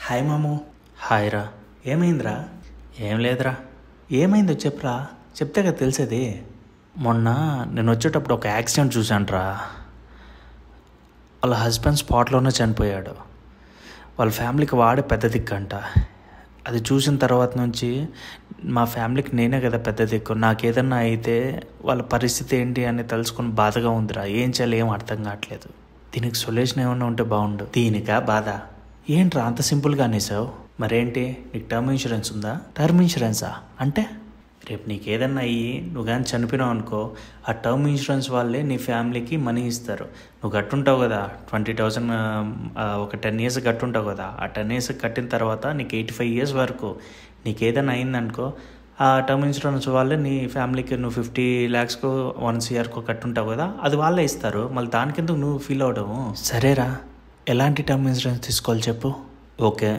Hi మాము. Hi రా. ఏమైందిరా? ఏం లేదురా. ఏమైందో చెప్పరా, చెప్తే కదా తెలిసేది. మొన్న నేను వచ్చేటప్పుడు ఒక యాక్సిడెంట్ చూశానురా. వాళ్ళ హస్బెండ్ స్పాట్లోనే చనిపోయాడు. వాళ్ళ ఫ్యామిలీకి వాడే పెద్ద దిక్కు అంట. అది చూసిన తర్వాత నుంచి మా ఫ్యామిలీకి నేనే కదా పెద్ద దిక్కు. నాకేదన్నా అయితే వాళ్ళ పరిస్థితి ఏంటి అని తెలుసుకొని బాధగా ఉందిరా. ఏం చేయాలి ఏం అర్థం కావట్లేదు. దీనికి సొల్యూషన్ ఏమన్నా ఉంటే బాగుండు. దీనికా బాధ? ఏంట్రా అంత సింపుల్గా అనేసావు? మరేంటి, నీకు టర్మ్ ఇన్సూరెన్స్ ఉందా? టర్మ్ ఇన్సూరెన్సా అంటే? రేపు నీకు ఏదన్నా అయ్యి నువ్వు కానీ చనిపోయినావు అనుకో, ఆ టర్మ్ ఇన్సూరెన్స్ వాళ్ళే నీ ఫ్యామిలీకి మనీ ఇస్తారు. నువ్వు కట్టుంటావు కదా 20,000, ఒక 10 years కట్టుంటావు కదా. ఆ 10 years కట్టిన తర్వాత నీకు 85 years వరకు నీకు ఏదైనా అయిందనుకో, ఆ టర్మ్ ఇన్సూరెన్స్ వాళ్ళే నీ ఫ్యామిలీకి, నువ్వు 50 lakhsకో 1 crకో కట్టుంటావు కదా, అది వాళ్ళే ఇస్తారు. మళ్ళీ దానికెందుకు నువ్వు ఫీల్ అవడము? సరేరా, ఎలాంటి టర్మ్ ఇన్సూరెన్స్ తీసుకోవాలి చెప్పు. ఓకే,